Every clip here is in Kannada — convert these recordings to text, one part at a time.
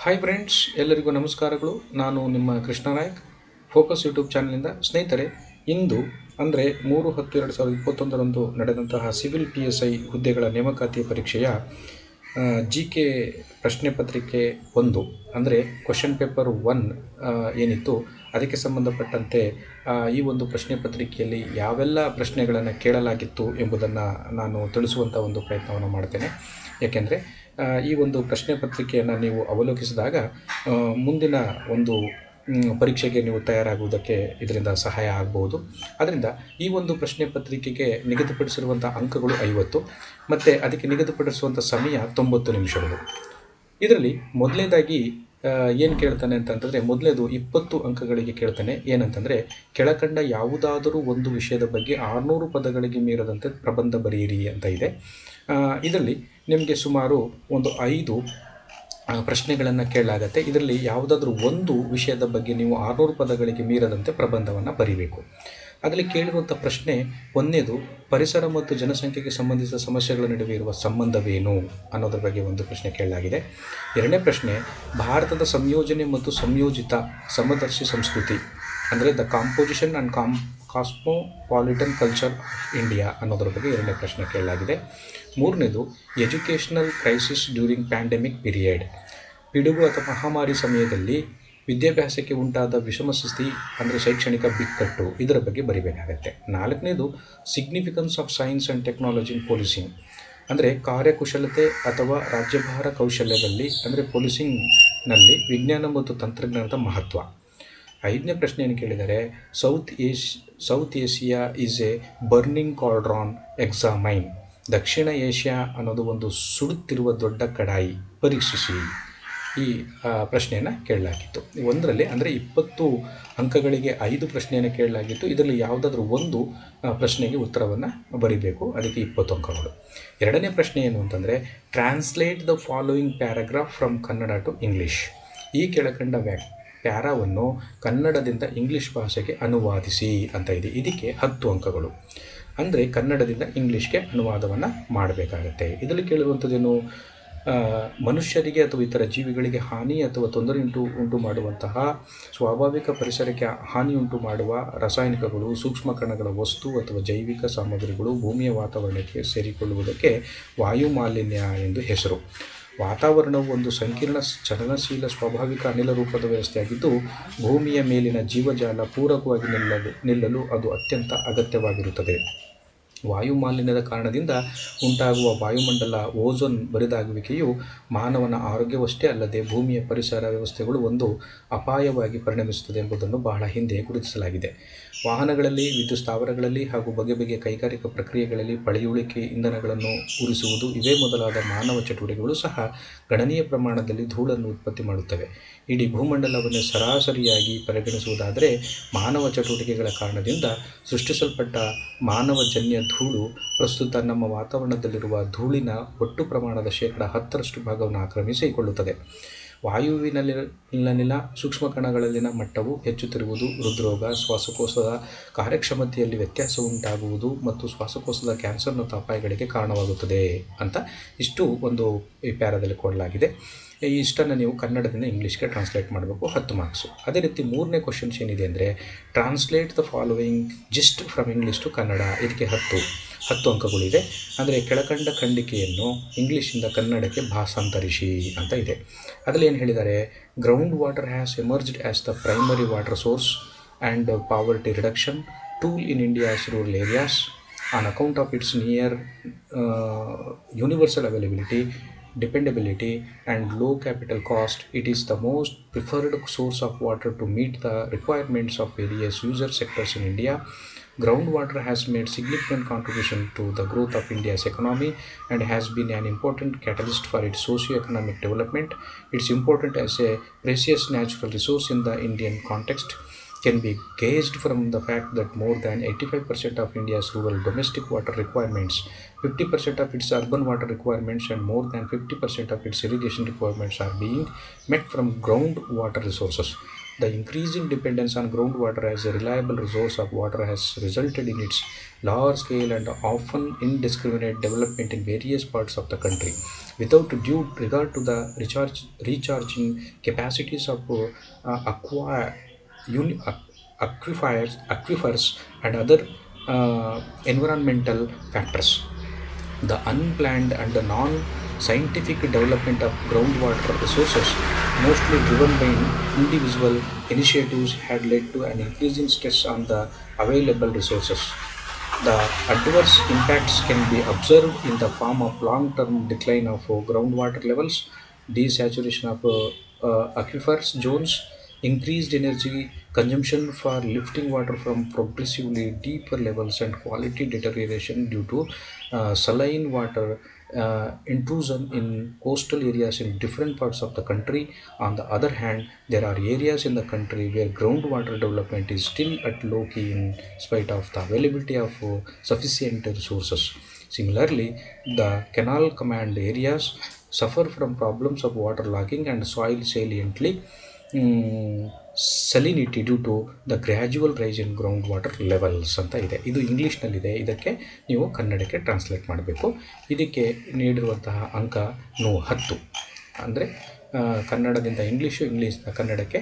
ಹಾಯ್ ಫ್ರೆಂಡ್ಸ್, ಎಲ್ಲರಿಗೂ ನಮಸ್ಕಾರಗಳು. ನಾನು ನಿಮ್ಮ ಕೃಷ್ಣ ನಾಯಕ್, ಫೋಕಸ್ ಯೂಟ್ಯೂಬ್ ಚಾನಲಿಂದ. ಸ್ನೇಹಿತರೆ, ಇಂದು ಅಂದರೆ 3/10/2021 ನಡೆದಂತಹ ಸಿವಿಲ್ PSI ಹುದ್ದೆಗಳ ನೇಮಕಾತಿ ಪರೀಕ್ಷೆಯ GK ಪ್ರಶ್ನೆ ಪತ್ರಿಕೆ 1 ಅಂದರೆ ಕ್ವಶನ್ ಪೇಪರ್ 1 ಏನಿತ್ತು, ಅದಕ್ಕೆ ಸಂಬಂಧಪಟ್ಟಂತೆ ಈ ಒಂದು ಪ್ರಶ್ನೆ ಪತ್ರಿಕೆಯಲ್ಲಿ ಯಾವೆಲ್ಲ ಪ್ರಶ್ನೆಗಳನ್ನು ಕೇಳಲಾಗಿತ್ತು ಎಂಬುದನ್ನು ನಾನು ತಿಳಿಸುವಂಥ ಒಂದು ಪ್ರಯತ್ನವನ್ನು ಮಾಡ್ತೇನೆ. ಏಕೆಂದರೆ ಈ ಒಂದು ಪ್ರಶ್ನೆ ಪತ್ರಿಕೆಯನ್ನು ನೀವು ಅವಲೋಕಿಸಿದಾಗ ಮುಂದಿನ ಒಂದು ಪರೀಕ್ಷೆಗೆ ನೀವು ತಯಾರಾಗುವುದಕ್ಕೆ ಇದರಿಂದ ಸಹಾಯ ಆಗ್ಬೋದು. ಅದರಿಂದ ಈ ಒಂದು ಪ್ರಶ್ನೆ ಪತ್ರಿಕೆಗೆ ನಿಗದಿಪಡಿಸಿರುವಂಥ ಅಂಕಗಳು 50 ಮತ್ತು ಅದಕ್ಕೆ ನಿಗದಿಪಡಿಸುವಂಥ ಸಮಯ 90 ನಿಮಿಷಗಳು. ಇದರಲ್ಲಿ ಮೊದಲನೇದಾಗಿ ಏನು ಕೇಳ್ತಾನೆ ಅಂತಂತಂದರೆ, ಮೊದಲನೇದು 20 ಅಂಕಗಳಿಗೆ ಕೇಳ್ತಾನೆ. ಏನಂತಂದರೆ, ಕೆಳಕಂಡ ಯಾವುದಾದರೂ ಒಂದು ವಿಷಯದ ಬಗ್ಗೆ 600 ಪದಗಳಿಗೆ ಮೀರದಂತೆ ಪ್ರಬಂಧ ಬರೆಯಿರಿ ಅಂತ ಇದೆ. ಇದರಲ್ಲಿ ನಿಮಗೆ ಸುಮಾರು ಒಂದು 5 ಪ್ರಶ್ನೆಗಳನ್ನು ಕೇಳಲಾಗತ್ತೆ. ಇದರಲ್ಲಿ ಯಾವುದಾದ್ರೂ ಒಂದು ವಿಷಯದ ಬಗ್ಗೆ ನೀವು 600 ಪದಗಳಿಗೆ ಮೀರದಂತೆ ಪ್ರಬಂಧವನ್ನು ಬರೀಬೇಕು. ಅದರಲ್ಲಿ ಕೇಳಿರುವಂಥ ಪ್ರಶ್ನೆ ಒಂದನೇದು, ಪರಿಸರ ಮತ್ತು ಜನಸಂಖ್ಯೆಗೆ ಸಂಬಂಧಿಸಿದ ಸಮಸ್ಯೆಗಳ ನಡುವೆ ಇರುವ ಸಂಬಂಧವೇನು ಅನ್ನೋದ್ರ ಬಗ್ಗೆ ಒಂದು ಪ್ರಶ್ನೆ ಕೇಳಲಾಗಿದೆ. ಎರಡನೇ ಪ್ರಶ್ನೆ, ಭಾರತದ ಸಂಯೋಜನೆ ಮತ್ತು ಸಂಯೋಜಿತ ಸಮದರ್ಶಿ ಸಂಸ್ಕೃತಿ ಅಂದರೆ the composition and cosmopolitan culture of India ಅನ್ನೋದ್ರ ಬಗ್ಗೆ ಎರಡನೇ ಪ್ರಶ್ನೆ ಕೇಳಲಾಗಿದೆ. ಮೂರನೇದು, educational crisis during pandemic period, ಪಿಡುಗು ಅಥವಾ ಮಹಾಮಾರಿ ಸಮಯದಲ್ಲಿ ವಿದ್ಯಾಭ್ಯಾಸಕ್ಕೆ ಉಂಟಾದ ವಿಷಮ ಸ್ಥಿತಿ ಅಂದರೆ ಶೈಕ್ಷಣಿಕ ಬಿಕ್ಕಟ್ಟು, ಇದರ ಬಗ್ಗೆ ಬರಿಬೇಕಾಗತ್ತೆ. ನಾಲ್ಕನೇದು, significance of science and technology in policing ಅಂದರೆ ಕಾರ್ಯಕುಶಲತೆ ಅಥವಾ ರಾಜ್ಯಭಾರ ಕೌಶಲ್ಯದಲ್ಲಿ ಅಂದರೆ ಪೊಲೀಸಿಂಗ್ನಲ್ಲಿ ವಿಜ್ಞಾನ ಮತ್ತು ತಂತ್ರಜ್ಞಾನದ ಮಹತ್ವ. ಐದನೇ ಪ್ರಶ್ನೆಯನ್ನು ಕೇಳಿದರೆ, South Asia is a burning cauldron examine, ದಕ್ಷಿಣ ಏಷ್ಯಾ ಅನ್ನೋದು ಒಂದು ಸುಡುತ್ತಿರುವ ದೊಡ್ಡ ಕಡಾಯಿ, ಪರೀಕ್ಷಿಸಿ. ಈ ಪ್ರಶ್ನೆಯನ್ನು ಕೇಳಲಾಗಿತ್ತು. ಒಂದರಲ್ಲಿ ಅಂದರೆ 20 ಅಂಕಗಳಿಗೆ 5 ಪ್ರಶ್ನೆಯನ್ನು ಕೇಳಲಾಗಿತ್ತು. ಇದರಲ್ಲಿ ಯಾವುದಾದ್ರೂ ಒಂದು ಪ್ರಶ್ನೆಗೆ ಉತ್ತರವನ್ನು ಬರೀಬೇಕು, ಅದಕ್ಕೆ 20 ಅಂಕಗಳು. ಎರಡನೇ ಪ್ರಶ್ನೆ ಏನು ಅಂತಂದರೆ, translate the following paragraph from Kannada to English, ಈ ಕೆಳಕಂಡ ಪ್ಯಾರಾವನ್ನು ಕನ್ನಡದಿಂದ ಇಂಗ್ಲೀಷ್ ಭಾಷೆಗೆ ಅನುವಾದಿಸಿ ಅಂತ ಇದೆ. ಇದಕ್ಕೆ 10 ಅಂಕಗಳು. ಅಂದರೆ ಕನ್ನಡದಿಂದ ಇಂಗ್ಲೀಷ್ಗೆ ಅನುವಾದವನ್ನು ಮಾಡಬೇಕಾಗತ್ತೆ. ಇದರಲ್ಲಿ ಕೇಳಿರುವಂಥದ್ದೇನು, ಮನುಷ್ಯರಿಗೆ ಅಥವಾ ಇತರ ಜೀವಿಗಳಿಗೆ ಹಾನಿ ಅಥವಾ ತೊಂದರೆ ಉಂಟು ಮಾಡುವಂತಹ ಸ್ವಾಭಾವಿಕ ಪರಿಸರಕ್ಕೆ ಹಾನಿಯುಂಟು ಮಾಡುವ ರಾಸಾಯನಿಕಗಳು, ಸೂಕ್ಷ್ಮ ಕಣಗಳ ವಸ್ತು ಅಥವಾ ಜೈವಿಕ ಸಾಮಗ್ರಿಗಳು ಭೂಮಿಯ ವಾತಾವರಣಕ್ಕೆ ಸೇರಿಕೊಳ್ಳುವುದಕ್ಕೆ ವಾಯು ಮಾಲಿನ್ಯ ಎಂದು ಹೆಸರು. ವಾತಾವರಣವು ಒಂದು ಸಂಕೀರ್ಣ ಚಲನಶೀಲ ಸ್ವಾಭಾವಿಕ ಅನಿಲ ರೂಪದ ವ್ಯವಸ್ಥೆಯಾಗಿದ್ದು, ಭೂಮಿಯ ಮೇಲಿನ ಜೀವಜಾಲ ಪೂರಕವಾಗಿ ನಿಲ್ಲಲು ಅದು ಅತ್ಯಂತ ಅಗತ್ಯವಾಗಿರುತ್ತದೆ. ವಾಯು ಮಾಲಿನ್ಯದ ಕಾರಣದಿಂದ ಉಂಟಾಗುವ ವಾಯುಮಂಡಲ ಓಝೋನ್ ಬರಿದಾಗುವಿಕೆಯು ಮಾನವನ ಆರೋಗ್ಯವಷ್ಟೇ ಅಲ್ಲದೆ ಭೂಮಿಯ ಪರಿಸರ ವ್ಯವಸ್ಥೆಗಳು ಒಂದು ಅಪಾಯವಾಗಿ ಪರಿಣಮಿಸುತ್ತದೆ ಎಂಬುದನ್ನು ಬಹಳ ಹಿಂದೆ ಗುರುತಿಸಲಾಗಿದೆ. ವಾಹನಗಳಲ್ಲಿ, ವಿದ್ಯುತ್ ಸ್ಥಾವರಗಳಲ್ಲಿ ಹಾಗೂ ಬಗೆ ಬಗೆಯ ಕೈಗಾರಿಕಾ ಪ್ರಕ್ರಿಯೆಗಳಲ್ಲಿ ಪಳೆಯುಳಿಕೆ ಇಂಧನಗಳನ್ನು ಉರಿಸುವುದು, ಇವೇ ಮೊದಲಾದ ಮಾನವ ಚಟುವಟಿಕೆಗಳು ಸಹ ಗಣನೀಯ ಪ್ರಮಾಣದಲ್ಲಿ ಧೂಳನ್ನು ಉತ್ಪತ್ತಿ ಮಾಡುತ್ತವೆ. ಇಡೀ ಭೂಮಂಡಲವನ್ನು ಸರಾಸರಿಯಾಗಿ ಪರಿಗಣಿಸುವುದಾದರೆ, ಮಾನವ ಚಟುವಟಿಕೆಗಳ ಕಾರಣದಿಂದ ಸೃಷ್ಟಿಸಲ್ಪಟ್ಟ ಮಾನವಜನ್ಯ ಧೂಳು ಪ್ರಸ್ತುತ ನಮ್ಮ ವಾತಾವರಣದಲ್ಲಿರುವ ಧೂಳಿನ ಒಟ್ಟು ಪ್ರಮಾಣದ 10% ಭಾಗವನ್ನು ಆಕ್ರಮಿಸಿಕೊಳ್ಳುತ್ತದೆ. ವಾಯುವಿನಲ್ಲಿನ ಸೂಕ್ಷ್ಮ ಕಣಗಳಲ್ಲಿನ ಮಟ್ಟವು ಹೆಚ್ಚುತ್ತಿರುವುದು ಹೃದ್ರೋಗ, ಶ್ವಾಸಕೋಶದ ಕಾರ್ಯಕ್ಷಮತೆಯಲ್ಲಿ ವ್ಯತ್ಯಾಸ ಉಂಟಾಗುವುದು ಮತ್ತು ಶ್ವಾಸಕೋಶದ ಕ್ಯಾನ್ಸರ್ನಂಥ ಅಪಾಯಗಳಿಗೆ ಕಾರಣವಾಗುತ್ತದೆ ಅಂತ ಇಷ್ಟು ಒಂದು ಈ ಪ್ಯಾರಾದಲ್ಲಿ ಕೊಡಲಾಗಿದೆ. ಇಷ್ಟನ್ನು ನೀವು ಕನ್ನಡದಿಂದ ಇಂಗ್ಲೀಷ್ಗೆ ಟ್ರಾನ್ಸ್ಲೇಟ್ ಮಾಡಬೇಕು, 10 ಮಾರ್ಕ್ಸು. ಅದೇ ರೀತಿ ಮೂರನೇ ಕ್ವಶನ್ಸ್ ಏನಿದೆ ಅಂದರೆ, translate the following gist from English to Kannada, ಇದಕ್ಕೆ 10 ಅಂಕಗಳಿದೆ. ಅಂದರೆ ಕೆಳಕಂಡ ಖಂಡಿಕೆಯನ್ನು ಇಂಗ್ಲೀಷಿಂದ ಕನ್ನಡಕ್ಕೆ ಭಾಷಾಂತರಿಸಿ ಅಂತ ಇದೆ. ಅದರಲ್ಲಿ ಏನು ಹೇಳಿದ್ದಾರೆ, ground water has emerged as the primary water source and poverty reduction tool in India's rural areas on account of it's near universal availability, dependability and low capital cost. It is the most preferred source of water to meet the requirements of various user sectors in India. Groundwater has made significant contribution to the growth of India's economy and has been an important catalyst for its socio-economic development. It's important as a precious natural resource in the Indian context can be gauged from the fact that more than 85% of India's rural domestic water requirements, 50% of its urban water requirements and more than 50% of its irrigation requirements are being met from groundwater resources. The increasing dependence on groundwater as a reliable resource of water has resulted in its large scale and often indiscriminate development in various parts of the country. Without due regard to the recharging capacities of aquifers and other environmental factors, the unplanned and the non-scientific development of groundwater resources, mostly driven by individual initiatives, had led to an increasing stress on the available resources. The adverse impacts can be observed in the form of long-term decline of groundwater levels, desaturation of aquifers zones, increased energy consumption for lifting water from progressively deeper levels, and quality deterioration due to saline water intrusion in coastal areas in different parts of the country. On the other hand, there are areas in the country where groundwater development is still at low key in spite of the availability of sufficient resources. Similarly, the canal command areas suffer from problems of water logging and soil saliently salinity due to the gradual rise in ground water levels ಅಂತ ಇದೆ. ಇದು ಇಂಗ್ಲೀಷ್ನಲ್ಲಿದೆ, ಇದಕ್ಕೆ ನೀವು ಕನ್ನಡಕ್ಕೆ ಟ್ರಾನ್ಸ್ಲೇಟ್ ಮಾಡಬೇಕು. ಇದಕ್ಕೆ ನೀಡಿರುವಂತಹ ಅಂಕ 10, ಅಂದರೆ ಕನ್ನಡದಿಂದ ಇಂಗ್ಲೀಷ್ನ ಕನ್ನಡಕ್ಕೆ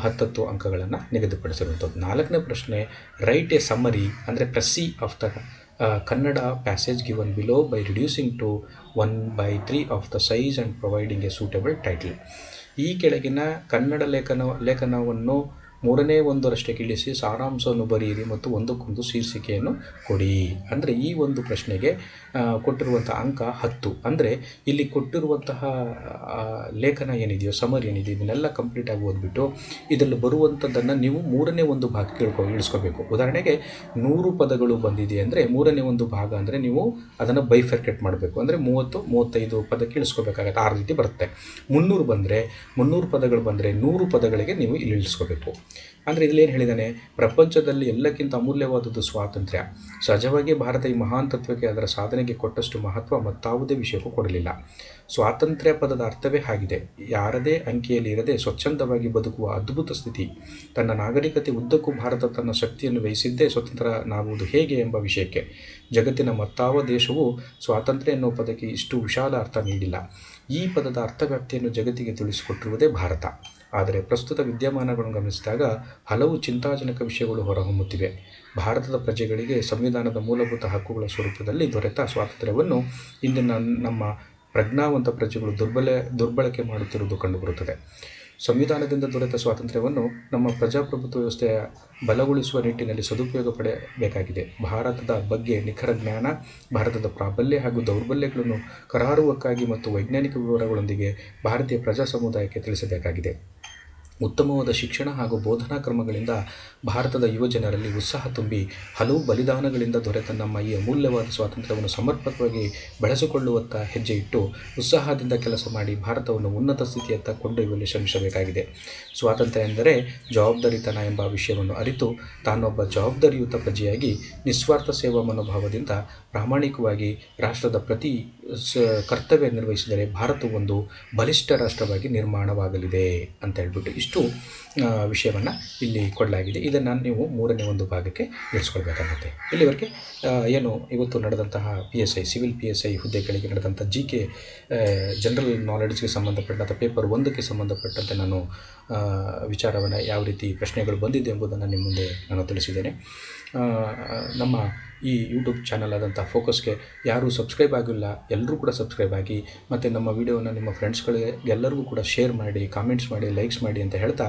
10 ಅಂಕಗಳನ್ನು ನಿಗದಿಪಡಿಸಿರುವಂಥದ್ದು. 4ನೇ ಪ್ರಶ್ನೆ, ರೈಟ್ ಎ ಸಮ್ಮರಿ ಅಂದರೆ precis of the Kannada passage given below by reducing to 1/3 of the size and providing a suitable title. ಈ ಕೆಳಗಿನ ಕನ್ನಡ ಲೇಖನವನ್ನು 1/3 ಇಳಿಸಿ ಸಾರಾಂಶವನ್ನು ಬರೆಯಿರಿ ಮತ್ತು ಒಂದಕ್ಕೊಂದು ಶೀರ್ಷಿಕೆಯನ್ನು ಕೊಡಿ. ಅಂದರೆ ಈ ಒಂದು ಪ್ರಶ್ನೆಗೆ ಕೊಟ್ಟಿರುವಂಥ ಅಂಕ 10. ಅಂದರೆ ಇಲ್ಲಿ ಕೊಟ್ಟಿರುವಂತಹ ಲೇಖನ ಏನಿದೆಯೋ, ಸಮರಿ ಏನಿದೆಯೋ, ಇದನ್ನೆಲ್ಲ ಕಂಪ್ಲೀಟಾಗಿ ಓದ್ಬಿಟ್ಟು ಇದರಲ್ಲಿ ಬರುವಂಥದ್ದನ್ನು ನೀವು 1/3 ಭಾಗಕ್ಕೆ ಇಳಿಸ್ಕೋಬೇಕು. ಉದಾಹರಣೆಗೆ 100 ಪದಗಳು ಬಂದಿದೆ ಅಂದರೆ 1/3 ಭಾಗ ಅಂದರೆ ನೀವು ಅದನ್ನು ಬೈಫರ್ಕೇಟ್ ಮಾಡಬೇಕು. ಅಂದರೆ 30-35 ಪದಕ್ಕೆ ಇಳಿಸ್ಕೋಬೇಕಾಗತ್ತೆ. ಆ ರೀತಿ ಬರುತ್ತೆ. 300 ಪದಗಳು ಬಂದರೆ 100 ಪದಗಳಿಗೆ ನೀವು ಇಲ್ಲಿ ಇಳಿಸ್ಕೋಬೇಕು. ಅಂದರೆ ಇದರಲ್ಲಿ ಏನು ಹೇಳಿದ್ದಾನೆ, ಪ್ರಪಂಚದಲ್ಲಿ ಎಲ್ಲಕ್ಕಿಂತ ಅಮೂಲ್ಯವಾದದ್ದು ಸ್ವಾತಂತ್ರ್ಯ. ಸಹಜವಾಗಿ ಭಾರತ ಈ ಮಹಾನ್ ತತ್ವಕ್ಕೆ ಅದರ ಸಾಧನೆಗೆ ಕೊಟ್ಟಷ್ಟು ಮಹತ್ವ ಮತ್ತಾವುದೇ ವಿಷಯಕ್ಕೂ ಕೊಡಲಿಲ್ಲ. ಸ್ವಾತಂತ್ರ್ಯ ಪದದ ಅರ್ಥವೇ ಆಗಿದೆ, ಯಾರದೇ ಅಂಕಿಯಲ್ಲಿ ಇರದೆ ಸ್ವಚ್ಛಂದವಾಗಿ ಬದುಕುವ ಅದ್ಭುತ ಸ್ಥಿತಿ. ತನ್ನ ನಾಗರಿಕತೆ ಉದ್ದಕ್ಕೂ ಭಾರತ ತನ್ನ ಶಕ್ತಿಯನ್ನು ವಹಿಸಿದ್ದೇ ಸ್ವತಂತ್ರನಾಗುವುದು ಹೇಗೆ ಎಂಬ ವಿಷಯಕ್ಕೆ. ಜಗತ್ತಿನ ಮತ್ತಾವ ದೇಶವು ಸ್ವಾತಂತ್ರ್ಯ ಎನ್ನುವ ಪದಕ್ಕೆ ಇಷ್ಟು ವಿಶಾಲ ಅರ್ಥ ನೀಡಿಲ್ಲ. ಈ ಪದದ ಅರ್ಥವ್ಯಾಪ್ತಿಯನ್ನು ಜಗತ್ತಿಗೆ ತಿಳಿಸಿಕೊಟ್ಟಿರುವುದೇ ಭಾರತ. ಆದರೆ ಪ್ರಸ್ತುತ ವಿದ್ಯಮಾನಗಳನ್ನು ಗಮನಿಸಿದಾಗ ಹಲವು ಚಿಂತಾಜನಕ ವಿಷಯಗಳು ಹೊರಹೊಮ್ಮುತ್ತಿವೆ. ಭಾರತದ ಪ್ರಜೆಗಳಿಗೆ ಸಂವಿಧಾನದ ಮೂಲಭೂತ ಹಕ್ಕುಗಳ ಸ್ವರೂಪದಲ್ಲಿ ದೊರೆತ ಸ್ವಾತಂತ್ರ್ಯವನ್ನು ಇಂದಿನ ನಮ್ಮ ಪ್ರಜ್ಞಾವಂತ ಪ್ರಜೆಗಳು ದುರ್ಬಳಕೆ ಮಾಡುತ್ತಿರುವುದು ಕಂಡುಬರುತ್ತದೆ. ಸಂವಿಧಾನದಿಂದ ದೊರೆತ ಸ್ವಾತಂತ್ರ್ಯವನ್ನು ನಮ್ಮ ಪ್ರಜಾಪ್ರಭುತ್ವ ವ್ಯವಸ್ಥೆಯ ಬಲಗೊಳಿಸುವ ನಿಟ್ಟಿನಲ್ಲಿ ಸದುಪಯೋಗ ಪಡೆಯಬೇಕಾಗಿದೆ. ಭಾರತದ ಬಗ್ಗೆ ನಿಖರ ಜ್ಞಾನ, ಭಾರತದ ಪ್ರಾಬಲ್ಯ ಹಾಗೂ ದೌರ್ಬಲ್ಯಗಳನ್ನು ಕರಾರುವಕ್ಕಾಗಿ ಮತ್ತು ವೈಜ್ಞಾನಿಕ ವಿವರಗಳೊಂದಿಗೆ ಭಾರತೀಯ ಪ್ರಜಾ ಸಮುದಾಯಕ್ಕೆ ತಿಳಿಸಬೇಕಾಗಿದೆ. ಉತ್ತಮವಾದ ಶಿಕ್ಷಣ ಹಾಗೂ ಬೋಧನಾ ಕ್ರಮಗಳಿಂದ ಭಾರತದ ಯುವಜನರಲ್ಲಿ ಉತ್ಸಾಹ ತುಂಬಿ ಹಲವು ಬಲಿದಾನಗಳಿಂದ ದೊರೆತ ನಮ್ಮ ಈ ಅಮೂಲ್ಯವಾದ ಸ್ವಾತಂತ್ರ್ಯವನ್ನು ಸಮರ್ಪಕವಾಗಿ ಬೆಳೆಸಿಕೊಳ್ಳುವತ್ತ ಹೆಜ್ಜೆ ಇಟ್ಟು ಉತ್ಸಾಹದಿಂದ ಕೆಲಸ ಮಾಡಿ ಭಾರತವನ್ನು ಉನ್ನತ ಸ್ಥಿತಿಯತ್ತ ಕೊಂಡೊಯ್ಯಲು ಶ್ರಮಿಸಬೇಕಾಗಿದೆ. ಸ್ವಾತಂತ್ರ್ಯ ಎಂದರೆ ಜವಾಬ್ದಾರಿತನ ಎಂಬ ವಿಷಯವನ್ನು ಅರಿತು ತಾನೊಬ್ಬ ಜವಾಬ್ದಾರಿಯುತ ಪ್ರಜೆಯಾಗಿ ನಿಸ್ವಾರ್ಥ ಸೇವಾ ಮನೋಭಾವದಿಂದ ಪ್ರಾಮಾಣಿಕವಾಗಿ ರಾಷ್ಟ್ರದ ಪ್ರತಿ ಕರ್ತವ್ಯ ನಿರ್ವಹಿಸಿದರೆ ಭಾರತವು ಒಂದು ಬಲಿಷ್ಠ ರಾಷ್ಟ್ರವಾಗಿ ನಿರ್ಮಾಣವಾಗಲಿದೆ ಅಂತ ಹೇಳ್ಬಿಟ್ಟು ಇಷ್ಟು ವಿಷಯವನ್ನು ಇಲ್ಲಿ ಕೊಡಲಾಗಿದೆ. ಇದನ್ನು ನೀವು 3/1 ಭಾಗಕ್ಕೆ ಇಳಿಸ್ಕೊಳ್ಬೇಕಾಗುತ್ತೆ. ಇಲ್ಲಿವರೆಗೆ ಏನು ಇವತ್ತು ನಡೆದಂತಹ PSI ಸಿವಿಲ್ PSI ಹುದ್ದೆಗಳಿಗೆ ನಡೆದಂಥ GK ಜನರಲ್ ನಾಲೆಡ್ಜ್ಗೆ ಸಂಬಂಧಪಟ್ಟಂಥ ಪೇಪರ್ 1ಕ್ಕೆ ಸಂಬಂಧಪಟ್ಟಂತೆ ನಾನು ವಿಚಾರವನ್ನು ಯಾವ ರೀತಿ ಪ್ರಶ್ನೆಗಳು ಬಂದಿದೆ ಎಂಬುದನ್ನು ನಿಮ್ಮ ಮುಂದೆ ನಾನು ತಿಳಿಸಿದ್ದೇನೆ. ನಮ್ಮ ಈ ಯೂಟ್ಯೂಬ್ ಚಾನಲ್ ಆದಂಥ ಫೋಕಸ್ಗೆ ಯಾರೂ ಸಬ್ಸ್ಕ್ರೈಬ್ ಆಗಿಲ್ಲ, ಎಲ್ಲರೂ ಕೂಡ ಸಬ್ಸ್ಕ್ರೈಬ್ ಆಗಿ ಮತ್ತು ನಮ್ಮ ವಿಡಿಯೋನ ನಿಮ್ಮ ಫ್ರೆಂಡ್ಸ್ಗಳಿಗೆ ಎಲ್ಲರಿಗೂ ಕೂಡ ಶೇರ್ ಮಾಡಿ, ಕಾಮೆಂಟ್ಸ್ ಮಾಡಿ, ಲೈಕ್ಸ್ ಮಾಡಿ ಅಂತ ಹೇಳ್ತಾ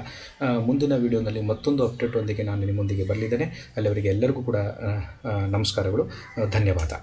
ಮುಂದಿನ ವಿಡಿಯೋನಲ್ಲಿ ಮತ್ತೊಂದು ಅಪ್ಡೇಟ್ ಒಂದಿಗೆ ನಾನು ನಿಮ್ಮೊಂದಿಗೆ ಬರಲಿದ್ದೇನೆ. ಅಲ್ಲಿವರೆಗೆ ಎಲ್ಲರಿಗೂ ಕೂಡ ನಮಸ್ಕಾರಗಳು, ಧನ್ಯವಾದ.